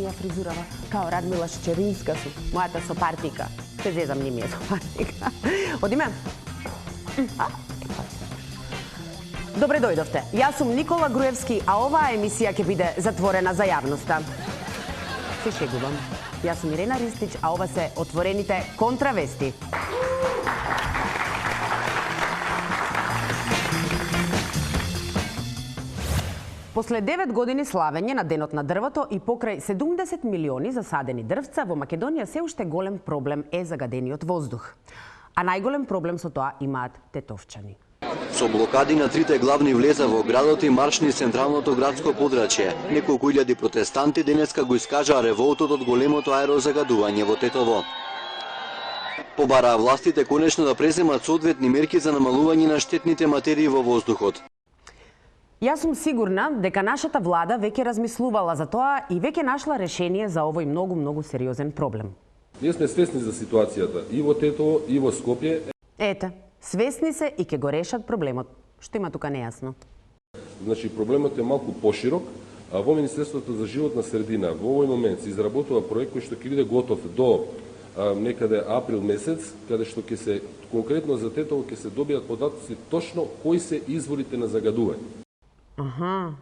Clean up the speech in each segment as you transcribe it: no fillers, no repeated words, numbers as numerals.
моја фризурава, као Радмила Шчеринска су, мојата сопартника. Се зезам, не ми е сопартника. Одиме? Добре дојдовте. Јас сум Никола Груевски, а оваа емисија ќе биде затворена за јавноста. Се шегувам. Јас сум Ирена Ристич, а ова се отворените контравести. После 9 години славење на Денот на дрвото и покрај 70 милиони засадени дрвца, во Македонија се уште голем проблем е загадениот воздух. А најголем проблем со тоа имаат тетовчани. Со блокади на трите главни влеза во градот и марш низ централното градско подрачје, неколку илјади протестанти денеска го искажаа револтот од големото аерозагадување во Тетово. Побараа властите конечно да преземат соодветни мерки за намалување на штетните материи во воздухот. Јас сум сигурна дека нашата влада веќе размислувала за тоа и веќе нашла решение за овој многу сериозен проблем. Ние сме свесни за ситуацијата и во Тетово и во Скопје. Ете, свесни се и ќе го решат проблемот. Што има тука нејасно? Значи проблемот е малку поширок, а во Министерството за животна средина во овој момент се изработува проект кој што ќе биде готов до некаде април месец, каде што ќе се конкретно за Тетово ќе се добијат податоци точно кои се изворите на загадување. Аха.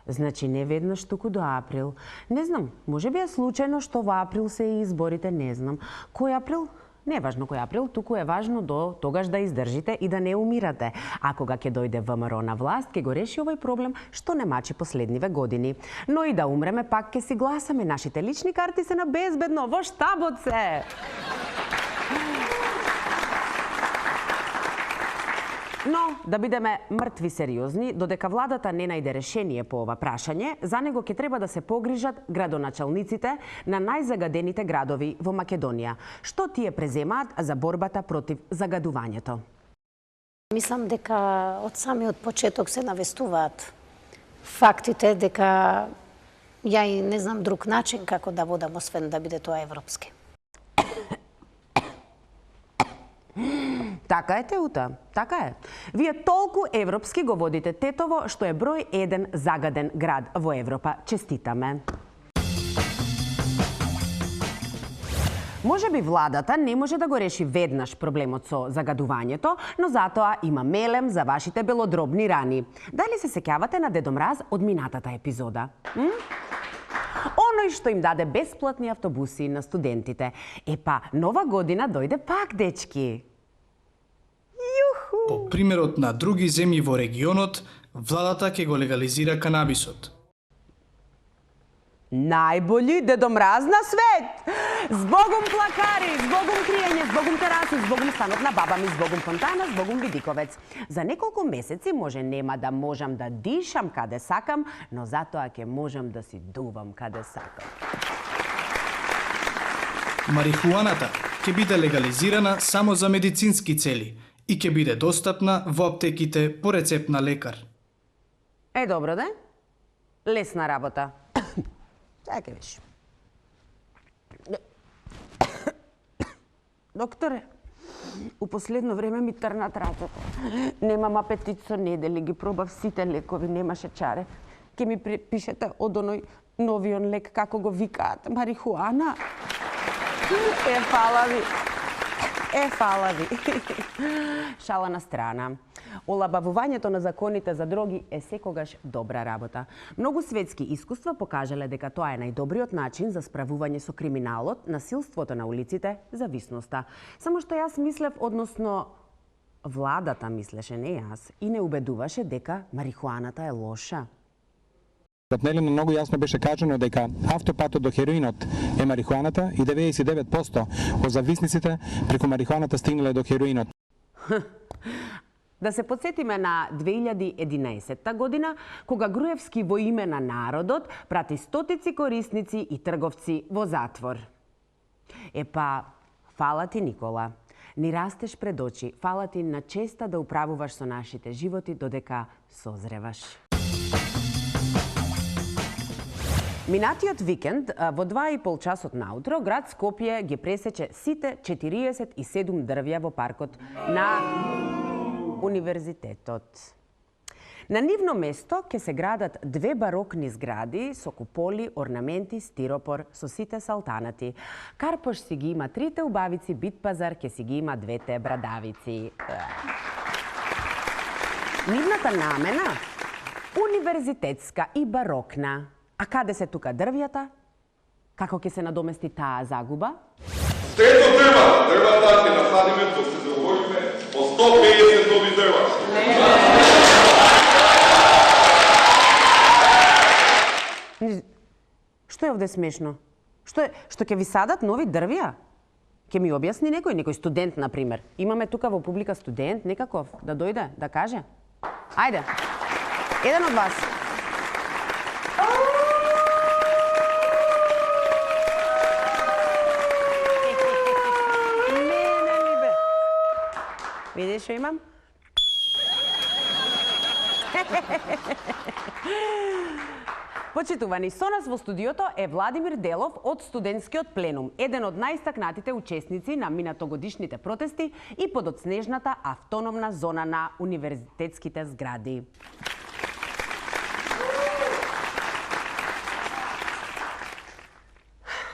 Значи не веднаш туку до април. Не знам, можеби е случајно што во април се и изборите, не знам. Кој април? Не е важно кој април, туку е важно до тогаш да издржите и да не умирате. А кога ќе дојде ВМРО на власт, ќе го реши овој проблем што не мачи последниве години. Но и да умреме, пак ќе си гласаме. Нашите лични карти се на безбедно, во штабот се! Но, да бидеме мртви сериозни, додека владата не најде решение по ова прашање, за него ќе треба да се погрижат градоначалниците на најзагадените градови во Македонија. Што тие преземаат за борбата против загадувањето? Мислам дека од самиот почеток се навестуваат фактите дека ја и не знам друг начин како да водам освен да биде тоа европски. Така е, Теута, така е. Вие толку европски го водите Тетово, што е број 1 загаден град во Европа. Честитаме. Може би владата не може да го реши веднаш проблемот со загадувањето, но затоа има мелем за вашите белодробни рани. Дали се сеќавате на Дедо Мраз од минатата епизода? Оној што им даде бесплатни автобуси на студентите. Епа, нова година дојде пак, дечки. Јуху! По примерот на други земји во регионот, владата ќе го легализира канабисот. Најбољи Дедо Мраз на свет! Збогум плакари, збогум криење, збогум тераси, збогум станот на баба ми, збогум фонтана, збогум видиковец. За неколку месеци може нема да можам да дишам каде сакам, но затоа ќе можам да си дувам каде сакам. Марихуаната ќе биде легализирана само за медицински цели и ќе биде достапна во аптеките по рецепт на лекар. Е, добро де? Лесна работа. Така виш. Докторе, у последно време ми трнат рацете. Немам апетит со недели, ги пробав сите лекови, немаше чаре. Ке ми пишете од оној новион лек, како го викаат, марихуана? Фала ви. Фала ви. Шала на страна. Олабавувањето на законите за дроги е секогаш добра работа. Многу светски искуства покажале дека тоа е најдобриот начин за справување со криминалот, насилството на улиците, зависноста. Само што јас мислев, односно владата мислеше, не јас, и не убедуваше дека марихуаната е лоша. Нели многу јасно беше кажано дека автопатот до хероинот е марихуаната и 99% од зависниците преку марихуаната стигнале до хероинот. Да се подсетиме на 2011 година, кога Груевски во име на народот прати стотици корисници и трговци во затвор. Епа, фала ти, Никола. Ни растеш пред очи. Фала ти на честа да управуваш со нашите животи додека созреваш. Минатиот викенд, во 2,5 часот наутро, град Скопје ги пресече сите 47 дрвја во паркот на Универзитетот. На нивно место ќе се градат две барокни згради со куполи, орнаменти, стиропор, со сите салтанати. Карпош си ги има трите убавици, Битпазар ќе си ги има двете брадавици. Нивната намена универзитетска и барокна. А каде се тука дрвјата? Како ќе се надомести таа загуба? Сето дрвата ќе насадиме док се договориме по 150 нови дрва. Што е овде смешно? Што ќе ви садат нови дрвја? Ќе ми објасни некој студент, например. Имаме тука во публика студент, некаков, да дојде, да каже. Ајде, еден од вас. Видиш што имам? Почитувани, со нас во студиото е Владимир Делов од студентскиот пленум, еден од најстакнатите учесници на минатогодишните протести и подоцнежната автономна зона на универзитетските згради.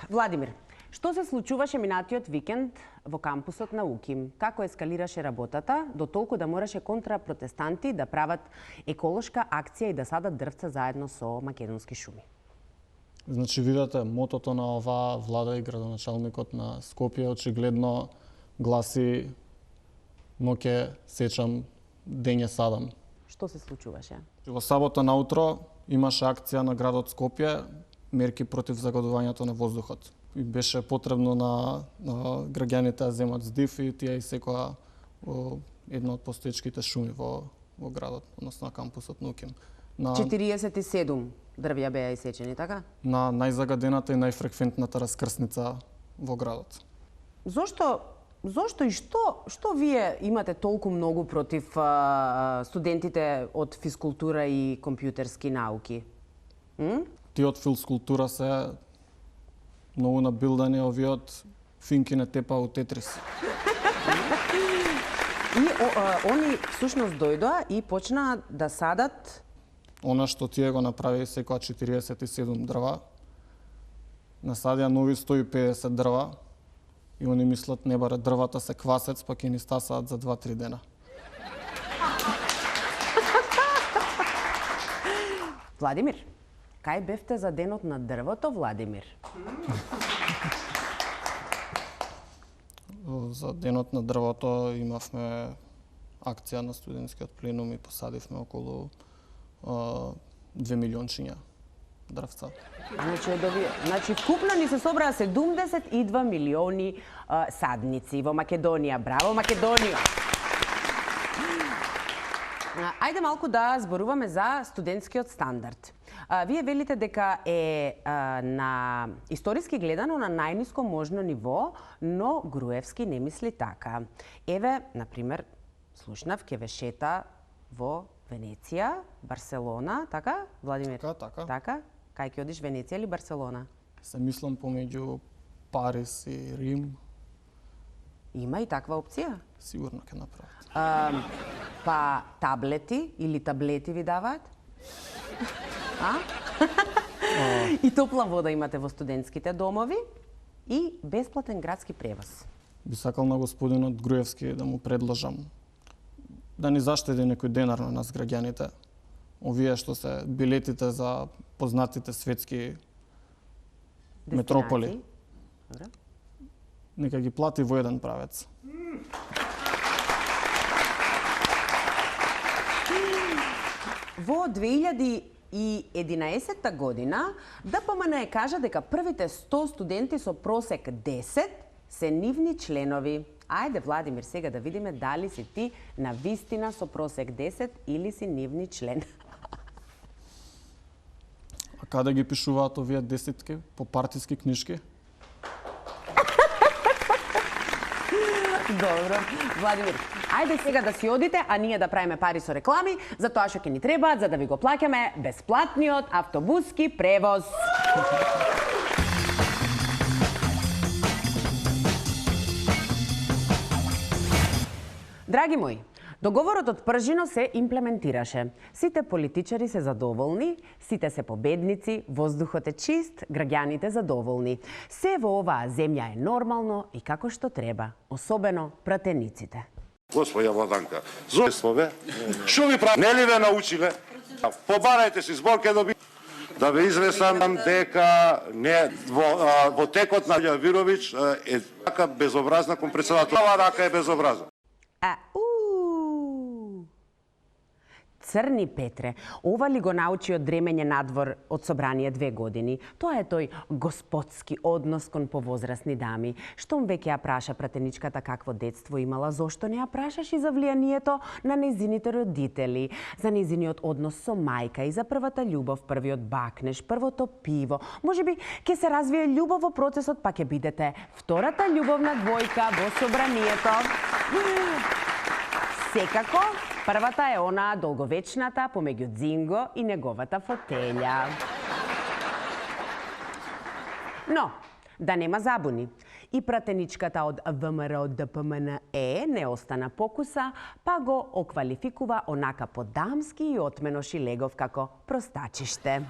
Владимир, што се случуваше минатиот викенд во кампусот на УКИМ? Како ескалираше работата, до толку да мораше контрапротестанти да прават еколошка акција и да садат дрвца заедно со македонски шуми? Значи, видете, мотото на оваа влада и градоначалникот на Скопје очигледно гласи "Но ќе сечам, дење садам". Што се случуваше? Во сабота наутро имаше акција на градот Скопје, мерки против загадувањето на воздухот. И беше потребно на граѓаните да земат здив и тие исекоа една од постоечките шуми во градот, односно на кампусот на УКИМ. 47 дрвја беа исечени, така? На најзагадената и најфреквентната раскрсница во градот. Зошто и што вие имате толку многу против студентите од физкултура и компјутерски науки? Тие од физкултура се многу набилдани, овиот финки не тепа у Тетрис. И они всушност дојдоа и почнаа да садат Она што тие го направи секоја 47 дрва, насадија нови 150 дрва и они мислат не баре дрвата се квасец, па ќе ни стасаат за 2-3 дена. Владимир, кај бевте за денот на дрвото, Владимир? За денот на дрвото имавме акција на студентскиот пленум и посадивме околу 2 милиончиња дрвца. Значи вкупно ни се собраа 72 милиони садници во Македонија. Браво, Македонија! Ајде малку да зборуваме за студентскиот стандард. Вие велите дека е на историски гледано на најниско можно ниво, но Груевски не мисли така. Еве, например, слушнав ќе ве шета во Венеција, Барселона, така, Владимир? Така. Така? Кај ќе одиш, Венеција или Барселона? Се мислам помеѓу Париз и Рим. Има и таква опција? Сигурно ќе направат. Па таблети или таблети ви даваат? И топла вода имате во студентските домови и бесплатен градски превоз. Би сакал на господинот Груевски да му предложам да ни заштеди некој денар на нас граѓаните. Овие што се билетите за познатите светски метрополи. Нека ги плати во еден правец. Во 2011 година ДПМН кажа дека првите 100 студенти со просек 10 се нивни членови. Ајде, Владимир, сега да видиме дали си ти на вистина со просек 10 или си нивни член. А каде ги пишуваат овие десетки? По партиски книжки? Добро. Владимир, ајде сега да си одите, а ние да правиме пари со реклами за тоа што ќе ни требаат за да ви го плаќаме бесплатниот автобуски превоз. Драги мои, Договорот од Пржино се имплементираше. Сите политичари се задоволни, сите се победници, воздухот е чист, граѓаните задоволни. Се во оваа земја е нормално и како што треба, особено пратениците. Господја Владанка, зоествове, шо ви прави? Не ли ве научиле? Побарајте си зборке да ве известам дека не во текот на Вирович е така безобразна кон председател. Ова рака е безобразна. Црни Петре, ова ли го научи од дремење надвор од собрание 2 години? Тоа е тој господски однос кон повозрасни дами. Штом веќе ја праша пратеничката какво детство имала, зошто не ја прашаш и за влијанието на нејзините родители, за нејзиниот однос со мајка и за првата љубов, првиот бакнеш, првото пиво. Можеби ќе се развие љубов во процесот, па ќе бидете втората љубовна двојка во собранието. Секако, првата е она долговечната помеѓу Дзинго и неговата фотелја. Но, да нема забуни. И пратеничката од ВМРО ДПМНЕ не остана покуса, па го оквалификува онака по-дамски и отмено Шилегов како простачиште.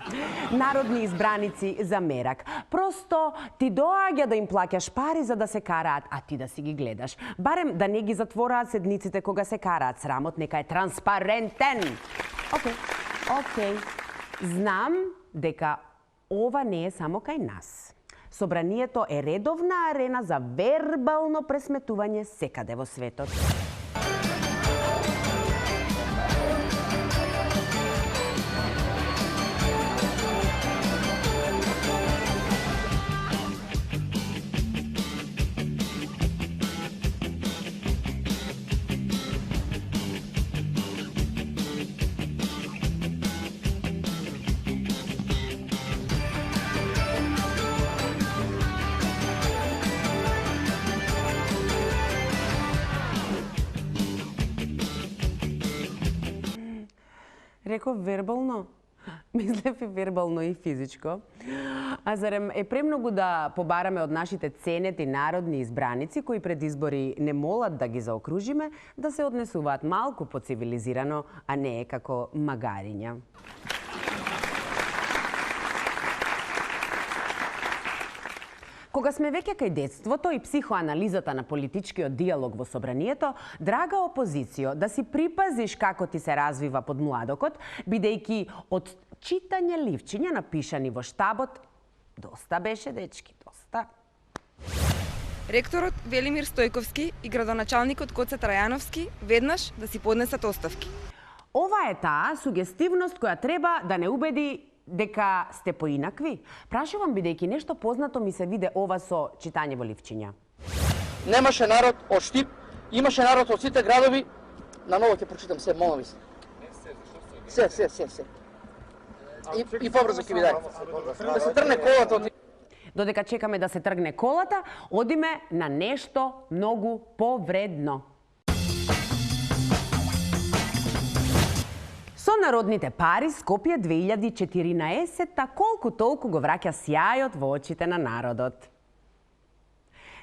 Народни избраници за мерак. Просто ти доаѓа да им плаќаш пари за да се караат, а ти да си ги гледаш. Барем да не ги затвораат седниците кога се караат. Срамот нека е транспарентен. Океј. Знам дека ова не е само кај нас. Собранието е редовна арена за вербално пресметување секаде во светот. Реков вербално? Мислев и вербално и физичко. А зарем е премногу да побараме од нашите ценети народни избраници, кои пред избори не молат да ги заокружиме, да се однесуваат малку поцивилизирано, а не како магариња. Кога сме веќе кај детството и психоанализата на политичкиот диалог во собранието, драга опозицијо, да си припазиш како ти се развива под младокот, бидејќи од читање ливчиња напишани во штабот, доста беше, дечки, доста. Ректорот Велимир Стојковски и градоначалникот Коце Трајановски веднаш да си поднесат оставки. Ова е таа сугестивност која треба да не убеди дека сте поинакви? Прашувам бидејќи нешто познато ми се виде ова со читање во ливчиња. Немаше народ од Штип, имаше народ од сите градови. Наново ќе прочитам се, молам ви се. Се. И побрзо ќе ви дај. Да се тргне колата од... Додека чекаме да се тргне колата, одиме на нешто многу повредно. Со народните пари Скопје 2014 колку толку го враќа сјајот во очите на народот.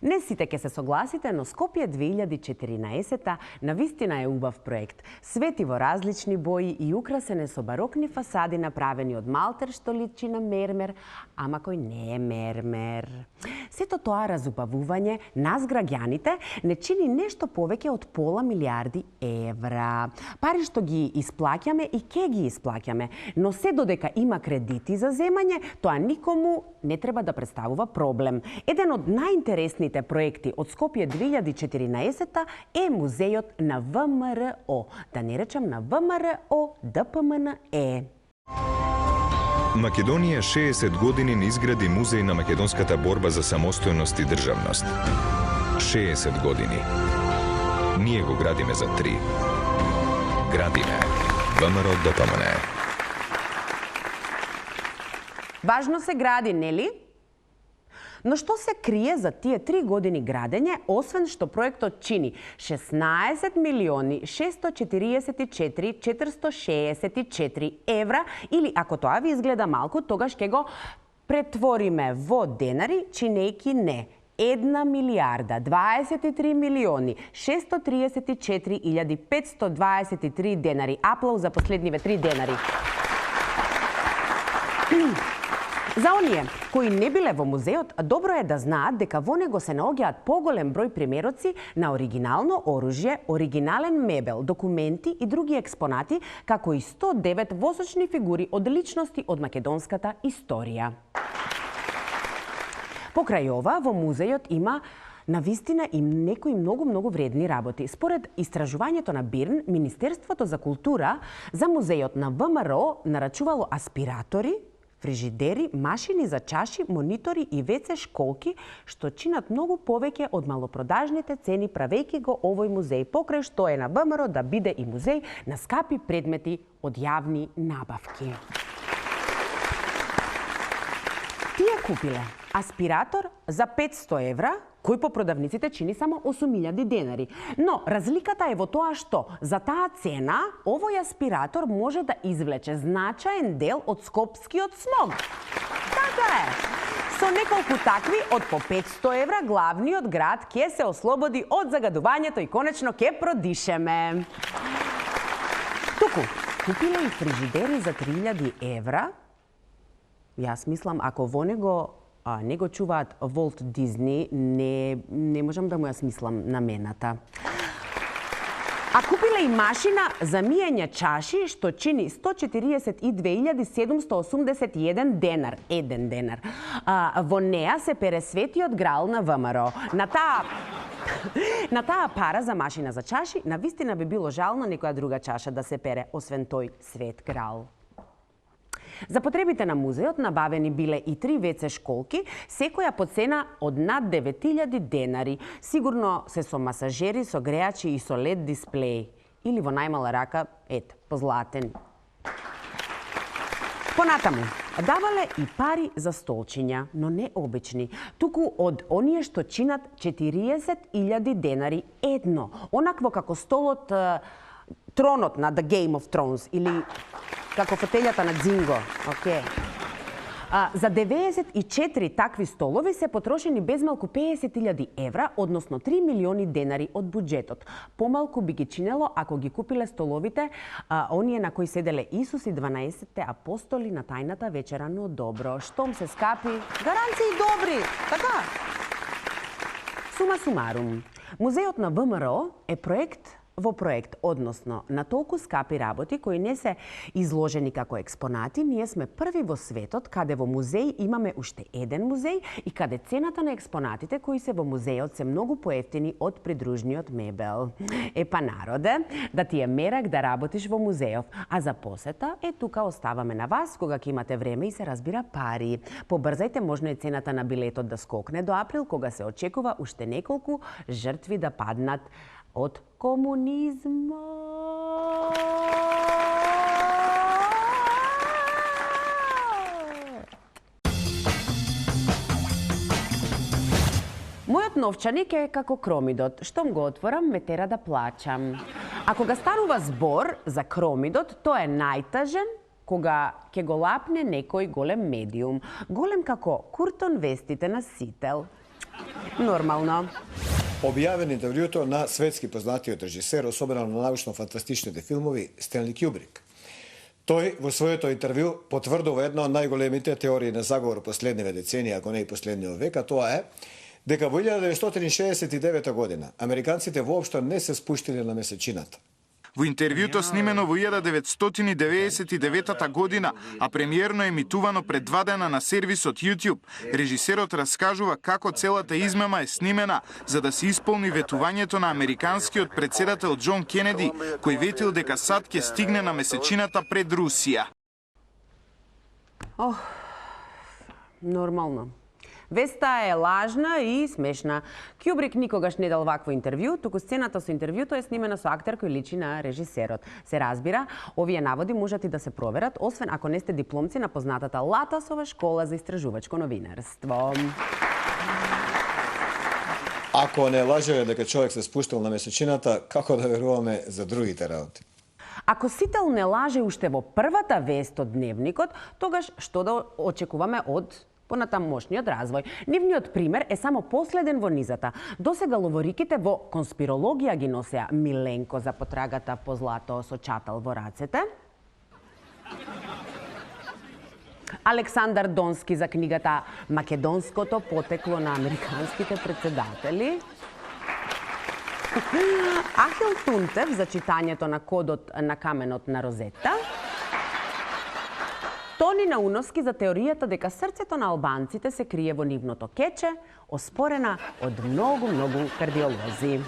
Не сите ќе се согласите, но Скопје 2014 навистина е убав проект. Свети во различни бои и украсене со барокни фасади направени од малтер што личи на мермер, ама кој не е мермер. Сето тоа разубавување нас граѓаните не чини нешто повеќе од пола милиарди евра. Пари што ги исплаќаме и ке ги исплаќаме, но се додека има кредити за земање, тоа никому не треба да представува проблем. Еден од најинтересните проекти од Скопје 2014 е музејот на ВМРО, да не речам на ВМРО ДПМНЕ. Македонија 60 години не изгради музеј на македонската борба за самостојност и државност. 60 години. Ние го градиме за 3. Градиме ВМРО ДПМНЕ. Важно се гради, нели? Но што се крие за тие 3 години градење, освен што проектот чини 16.644.464 евра, или ако тоа ви изгледа малку, тогаш ќе го претвориме во денари, чинејки не 1 милиарда 23 милиони 634.523 денари. Аплауз за последниве 3 денари. За оние кои не биле во музеот, добро е да знаат дека во него се наоѓаат поголем број примероци на оригинално оружје, оригинален мебел, документи и други експонати, како и 109 восочни фигури од личности од македонската историја. Покрај ова, во музејот има навистина и некои многу вредни работи. Според истражувањето на БИРН, Министерството за култура за музејот на ВМРО нарачувало аспиратори, фрижидери, машини за чаши, монитори и WC школки, што чинат многу повеќе од малопродажните цени, правејќи го овој музеј, покрај што е на ВМРО да биде и музеј на скапи предмети од јавни набавки. Тие купиле аспиратор за 500 евра, кој по продавниците чини само 8.000 денари. Но разликата е во тоа што за таа цена овој аспиратор може да извлече значаен дел од скопскиот смог. Така е. Со неколку такви од по 500 евра главниот град ќе се ослободи од загадувањето и конечно ќе продишеме. Туку, купиле и фрижидери за 3.000 евра. Јас мислам, ако во него не го чуваат Волт Дизни, не можам да му ја смислам намената. А купиле и машина за миење чаши, што чини 142.781 денар. 1 денар. Во неа се пере светиот грал на ВМРО. На таа пара за машина за чаши, навистина би било жално некоја друга чаша да се пере, освен тој свет грал. За потребите на музеот набавени биле и 3 WC школки, секоја по цена од над 9.000 денари. Сигурно се со масажери, со греачи и со LED дисплеи. Или во најмала рака, позлатени. Понатаму, давале и пари за столчиња, но не обични, туку од оние што чинат 40.000 денари едно. Онакво како столот, тронот на The Game of Thrones или како фотелјата на Дзинго. За 94 такви столови се потрошени безмалку 50.000 евра, односно 3 милиони денари од буџетот. Помалку би ги чинело ако ги купиле столовите оние на кои седеле Исус и 12 апостоли на тајната вечера, но добро, штом се скапи, гаранции добри, така? Сума сумарум, музеот на ВМРО е проект во проект, односно на толку скапи работи кои не се изложени како експонати, ние сме први во светот каде во музеј имаме уште еден музеј и каде цената на експонатите кои се во музејот се многу поевтини од придружниот мебел. Епа народе, да ти е мерак да работиш во музејов, а за посета тука оставаме на вас кога ќе имате време и се разбира пари. Побрзајте, можно е цената на билетот да скокне до април кога се очекува уште неколку жртви да паднат од комунизма. Мојот новчаник е како кромидот. Штом го отворам, ме тера да плачам. А кога станува збор за кромидот, тој е најтажен кога ќе го лапне некој голем медиум. Голем како Куртон вестите на Сител. Нормално. Објавен интервјуто на светски познатиот режисер, особено на научно-фантастичните филмови, Стенли Кјубрик. Тој во своето интервју потврдува една од најголемите теории на заговор последниве децении, ако не и последниот век, а тоа е дека во 1969 година американците воопшто не се спуштиле на месечината. Во интервјуто снимено во 1999 година, а премиерно емитувано пред 2 дена на сервисот YouTube, режисерот раскажува како целата измама е снимена за да се исполни ветувањето на американскиот председател Џон Кенеди, кој ветил дека САД ќе стигне на месечината пред Русија. Нормално. Веста е лажна и смешна. Кјубрик никогаш не дал вакво интервју, туку сцената со интервјуто е снимена со актер кој личи на режисерот. Се разбира, овие наводи можат и да се проверат, освен ако не сте дипломци на познатата Латасова школа за истражувачко новинарство. Ако не лажеме дека човек се спуштил на месечината, како да веруваме за другите работи? Ако Сител не лаже уште во првата вест од дневникот, тогаш што да очекуваме од понатамошниот развој. Нивниот пример е само последен во низата. Досега ловориките во конспирологија ги носеа Миленко за потрагата по злато со чатал во рацете, Александар Донски за книгата Македонското потекло на американските председатели, Ахил Тунтев за читањето на кодот на каменот на Розета, Тони Науновски за теоријата дека срцето на албанците се крие во нивното кече, оспорена од многу кардиолози.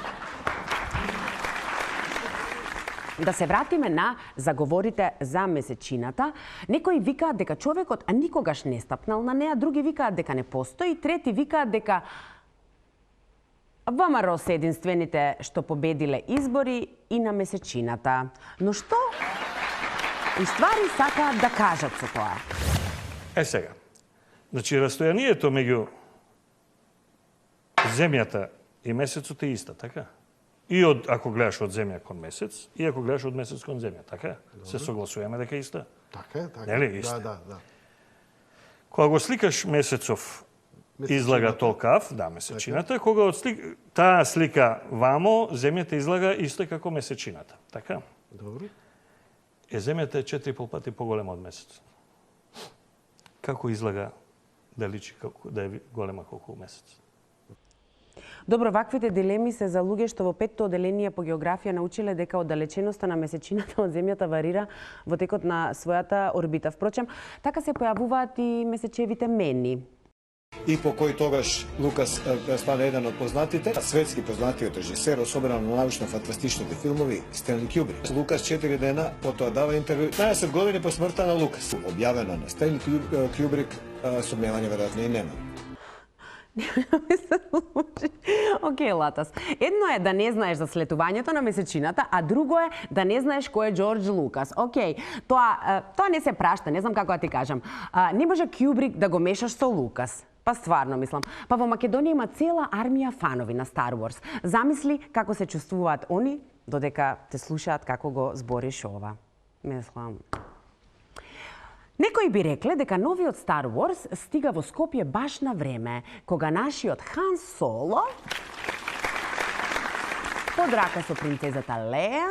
Да се вратиме на заговорите за месечината. Некои викаат дека човекот никогаш не стапнал на неа, други викаат дека не постои, трети викаат дека ВМРО се единствените што победиле избори и на месечината. Но што уствари сакаат да кажат со тоа? Сега. Значи, растојанието меѓу земјата и месецот е иста, така? И ако гледаш од земја кон месец, и ако гледаш од месец кон земја, така? Се согласуваме дека е иста? Така е, така. Нели иста? Да. Кога го сликаш месецов излага толкав, месечината, кога таа слика вамо, земјата излага исто како месечината, така? Добро. Земјата е 4,5 пати поголема од месецот. Како излага да личи да е голема колку месец? Добро, ваквите дилеми се за луѓе што во петто оделение по географија научиле дека оддалеченоста на месечината од земјата варира во текот на својата орбита. Впрочем, така се појавуваат и месечевите мени. И по кој тогаш Лукас стана еден од познатите, светски познатиот режисер, особено на научно-фантастичните филмови, Стенли Кјубрик. Лукас 4 дена потоа дава интервју 15 години по смртта на Лукас. Објавена на Стенли Кјубрик, сумневање веројатно и нема. Океј, Латас. Едно е да не знаеш за слетувањето на месечината, а друго е да не знаеш кој е Џорџ Лукас. Океј, тоа не се прашта, не знам како да ти кажам. Не може Кјубрик да го мешаш со Лукас. Па стварно мислам. Па во Македонија има цела армија фанови на Star Wars. Замисли како се чувствуваат они додека те слушаат како го збориш ова. Мислам. Некои би рекле дека новиот Star Wars стига во Скопје баш на време, кога нашиот Хан Соло под рака со принцезата Леја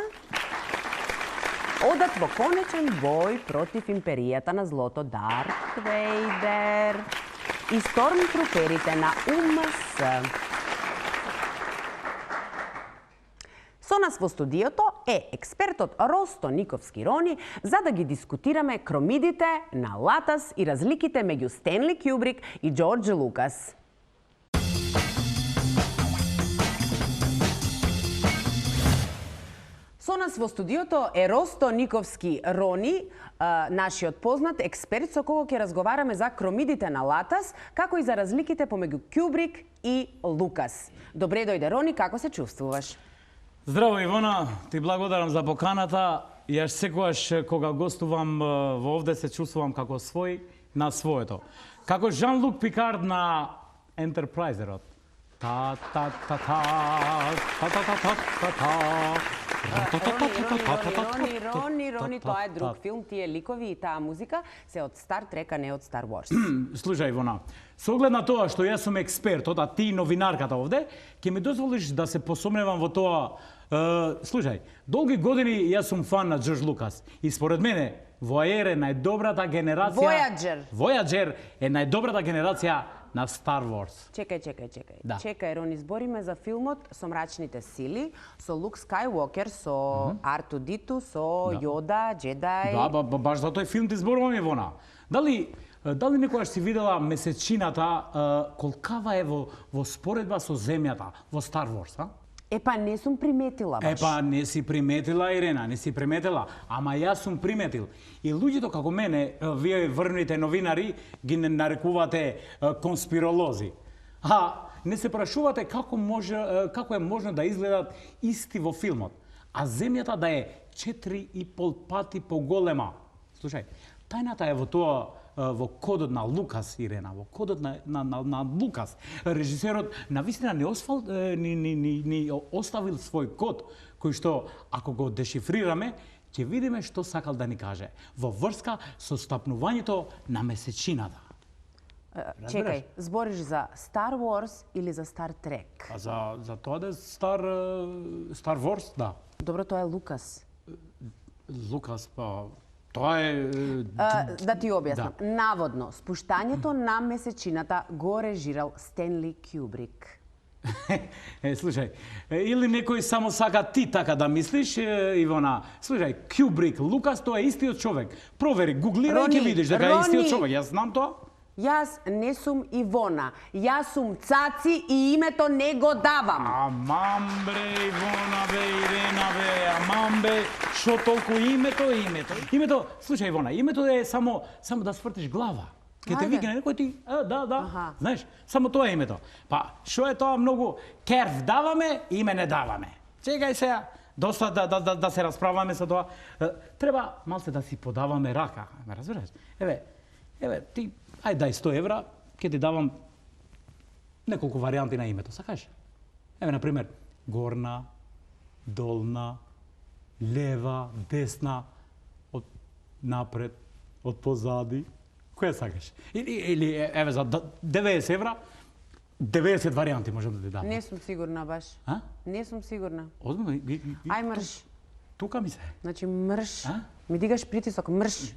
одат во конечен бој против империјата на злото Дарт Вейдер и стормтруперите на УМС. Со нас во студиото е експертот Росто Никовски Рони за да ги дискутираме кромидите на Латас и разликите меѓу Стенли Кјубрик и Џорџ Лукас. Со нас во студиото е Росто Никовски Рони, нашиот познат експерт со кого ќе разговараме за кромидите на Латас, како и за разликите помеѓу Кјубрик и Лукас. Добре дојде, Рони, како се чувствуваш? Здраво, Ивона, ти благодарам за поканата. Јас секогаш кога гостувам во овде се чувствувам како свој на своето. Како Жан-Лук Пикард на Ентерпрайзерот. Рони, тоа е друг филм, тие ликови и таа музика се од Стар Трек, а не од Стар Ворс. Слушај, Ивона, со оглед на тоа што јас сум експертот, а ти новинарката овде, ќе ми дозволиш да се посомневам во тоа. Слушај, долги години јас сум фан на Џорџ Лукас и според мене Voyager е најдобрата генерација. Voyager е најдобрата генерација на Star Wars. Чекај. Да. Чекај, Рони, збориме за филмот со мрачните сили, со Лук Скајуокер, со R2-D2, со Јода, Джедај. Да, баш за тој филм ти зборуваме, Ивона. Дали некогаш си видела месечината колкава е во споредба со земјата во Star Wars, а? Епа, не сум приметила баш. Епа, не си приметила, Ирена, не си приметила. Ама јас сум приметил. И луѓето како мене, вие врвните новинари, ги нарекувате конспиролози. А не се прашувате како е можно да изгледат исти во филмот. А земјата да е 4,5 пати поголема. Слушај, тајната е во тоа, во кодот на Лукас, Ирена, во кодот на Лукас. Режисерот навистина не оставил свој код, кој што, ако го дешифрираме, ќе видиме што сакал да ни каже во врска со стапнувањето на месечината. Чекај, збориш за Star Wars или за Star Trek? А за тоа да е Star Wars, да. Добро, тоа е Лукас. Лукас, па тоа е... Да ти објаснам. Да. Наводно, спуштањето на месечината го режирал Стенли Кјубрик. Слушај, или некој само сака ти така да мислиш, Ивона. Слушај, Кјубрик, Лукас, тоа е истиот човек. Провери, гуглирај и ќе видиш дека е истиот човек. Јас знам тоа. Јас не сум Ивона. Јас сум Цаци и името не го давам. Амам бре, Ивона бе, Ирена бе, амам бе, шо толку името? Името, слушај Ивона, името е само да свртиш глава. Ке те викне некој ти, да, знаеш, само тоа е името. Па, шо е тоа многу, керв даваме, име не даваме. Чекај сега, доста да се расправаме со тоа. Треба малце да си подаваме рака, ме разбираш? Еве, ти, ај дај 100 евра, ке ти давам неколку варијанти на името, сакаш? Еве, например, горна, долна, лева, десна, од напред, од позади. Која сакаш? Или еве за 90 евра, 90 варијанти можам да ти дам. Не сум сигурна баш. А? Не сум сигурна. Озбилно? Ај мрш. Тука ми се. Значи мрш. Ми дигаш притисок, мрш.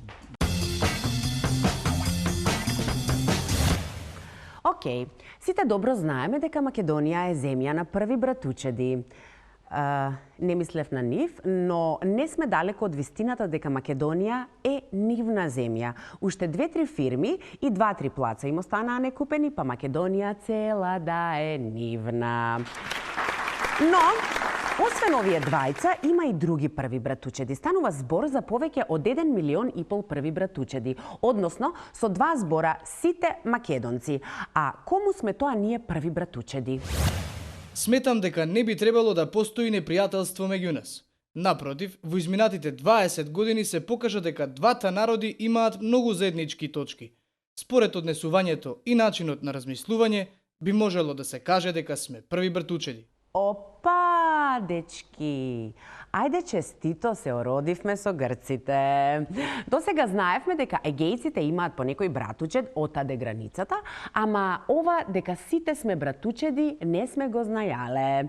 Океј, сите добро знаеме дека Македонија е земја на први братучеди. Не мислев на нив, но не сме далеко од вистината дека Македонија е нивна земја. Уште 2-3 фирми и 2-3 плаца им останаа некупени, па Македонија цела да е нивна. Но, освен овие двајца, има и други први братучеди. Станува збор за повеќе од 1,5 милион први братучеди. Односно, со 2 збора сите македонци. А кому сме тоа ние први братучеди? Сметам дека не би требало да постои непријателство меѓу нас. Напротив, во изминатите 20 години се покажа дека двата народи имаат многу заеднички точки. Според однесувањето и начинот на размислување, би можело да се каже дека сме први братучеди. Опа, дечки! Ајде честито се ородивме со грците. До сега знаевме дека егејците имаат по некој братучед отаде границата, ама ова дека сите сме братучеди не сме го знајале.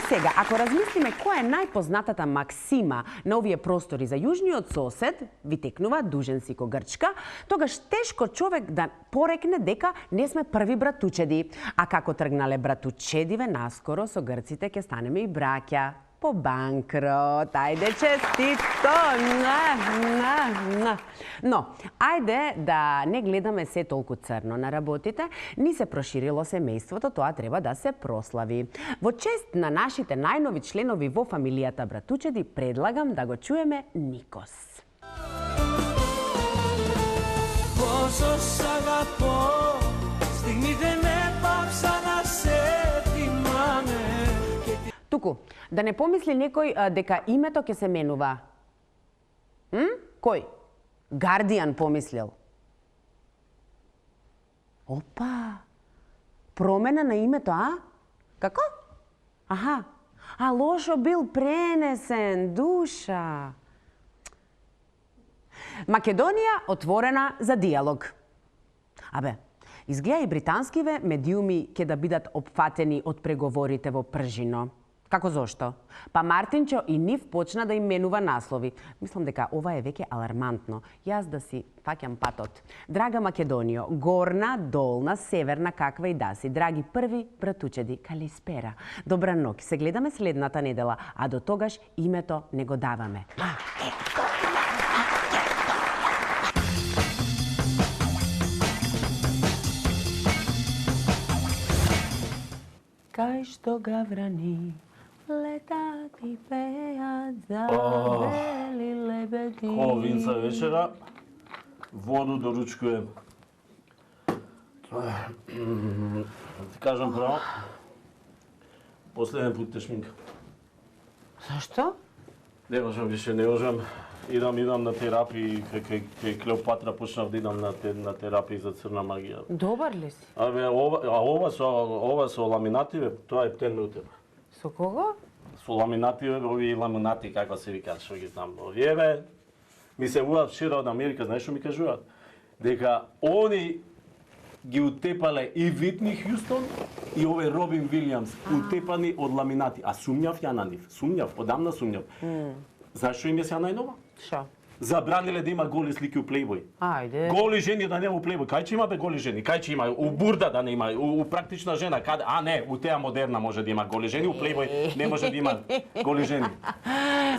Сега, ако размислиме која е најпознатата максима на овие простори за јужниот сосед, ви текнува дужен си ко Грчка, тогаш тешко човек да порекне дека не сме први братучеди. А како тргнале братучедиве, наскоро со грците ќе станеме и браќа. По банкрот, ајде честито! Но, ајде да не гледаме се толку црно на работите, ни се проширило семејството, тоа треба да се прослави. Во чест на нашите најнови членови во фамилијата братучеди, предлагам да го чуеме Никос. Πόσο σ' αγαπώ, στιγμή δεν έπαψα να σε θυμάμαι. Туку, да не помисли некој дека името ќе се менува. Кој? Гардијан помислил. Опа! Промена на името, а? Како? Аха. А лошо бил пренесен, душа. Македонија отворена за диалог. Изгледа и британскиве медиуми ќе да бидат опфатени од преговорите во пржино. Како зошто? Па Мартинчо и нив почна да им менува наслови. Мислам дека ова е веќе алармантно. Јас да си фаќам патот. Драга Македонијо, горна, долна, северна, каква и да си. Драги први братучеди, калиспера. Добра ноќ. Се гледаме следната недела, а до тогаш името не го даваме. Кај што гаврани летат и пеат за бели лебеди. Хубав вин за вечера. Воду доручкуjem. Ти кажам право. Последен пут те шминка. Зашто? Не можам више, не можам. Идам на терапии, кај Клеопатра почнав да идам на терапии за црна магија. Добар ли си? Ова со ламинативе, тоа е птен утре. Со кого? Со ламинативе, овие ламинати, како се викаат, што ги знам. Овие ми се уват вчера од Америка, знаеш што ми кажуваат? дека они ги утепале и Витни Хјустон и овој Робин Вилијамс утепани од ламинати. А сумњав ја на нив. Сумњав, одамна сумњав. Знаеш што им е сега најнова? Шо? Забраниле да има голи слики у Плейбој. Ајде. Голи жени да нема у Плейбој. Кај ќе има бе голи жени? Кај ќе има? У Бурда да не има, у практична жена. Каде? А не, у теа модерна може да има голи жени, у Плейбој не може да има голи жени.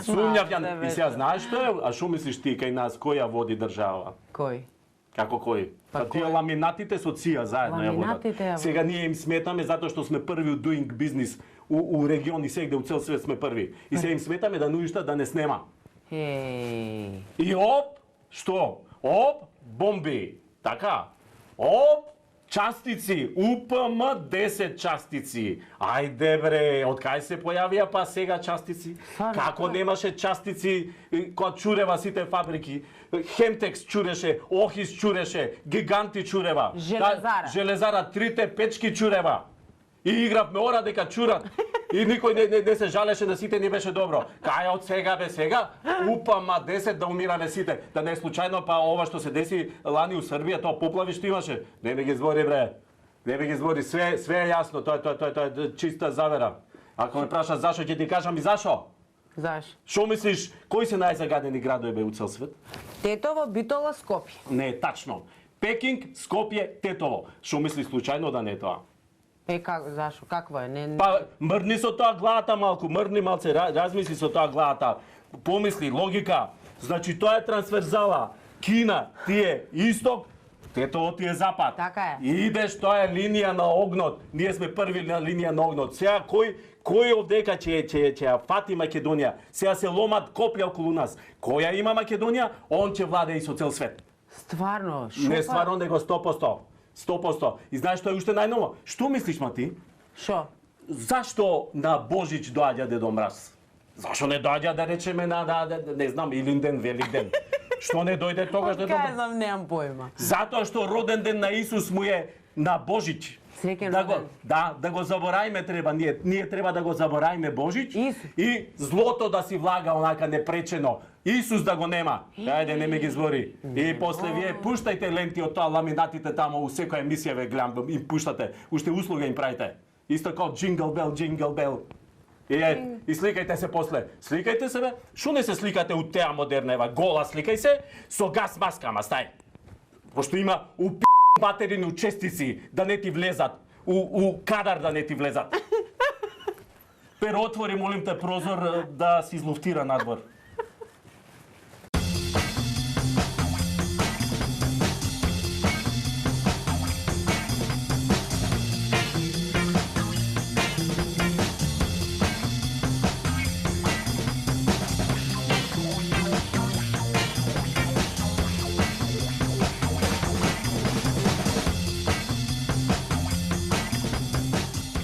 Сумњав ја. И сега знаеш што е? А што мислиш ти кај нас кој ја води држава? Кој? Како кој? Па тие ламинатите со ЦИА заедно ја водат. Сега ние им сметаме затоа што сме први у doing business у региони сегде у цел свет сме први. И сега им сметаме да нуишта да не снема. И оп, што? Оп, бомби. Така. Оп, частици. УПМ 10 частици. Ајде бре, од кај се појавија па сега частици? Како немаше частици кога чурева сите фабрики? Хемтекс чуреше, Охис чуреше, Гиганти чурева. Железара. Железара, трите печки чурева. И игравме ора дека чурат. И никој не се жалеше да сите не беше добро. Кај од сега бе сега? УПМ 10 да умирале сите. Да не е случајно па ова што се деси лани у Србија, тоа поплави што имаше. Не ме ги збори бре. Не ме ги збори, све е јасно, тоа е чиста завера. Ако ме прашаш зашо, ќе ти кажам и зашо. Зашо? Што мислиш, кои се најзагадени градови бе у цел свет? Тетово, Битола, Скопје. Не е тачно. Пекинг, Скопје, Тетово. Што мислиш случајно да не е тоа? Зашо? Какво е? Па мрдни со тоа главата малку, мрдни малце, размисли со тоа главата. Помисли, логика. Значи тоа е трансверзала. Кина, тие исток, Тетово ти е запад. Така е. И идеш, тоа е линија на огнот. Ние сме први на линија на огнот. Сега кој овдека ќе ја фати Македонија? Сега се ломат копја околу нас. Која има Македонија, он ќе владе и со цел свет. Стварно? Не стварно, него 100%. 100%. И знаеш што е уште најново? Што мислиш, Мати? Шо? Зашто на Божич доаѓа Дедо Мраз? Зашо не доаѓа да речеме на не знам, Илинден, Великден? Што не дојде тогаш Дедо Мраз? Кај знам, немам појма. Затоа што роден ден на Исус му е на Божич. Среќен роден. Да го заборајме треба, ние треба да го заборајме Божич и злото да си влага онака непречено. Исус да го нема. Ајде, не ме ги збори. И после вие пуштајте ленти од тоа ламинатите тамо у секоја емисија ве гледам, им пуштате. Уште услуга им правите. Исто како Jingle Bell, Jingle Bell. И сликајте се после. Сликајте се бе. Шо не се сликате у теа модерна ева гола сликај се со газ маска, ама стај. Пошто има у материну честици да не ти влезат, у кадар да не ти влезат. Перо отвори, молим те, прозор да се излуфтира надвор.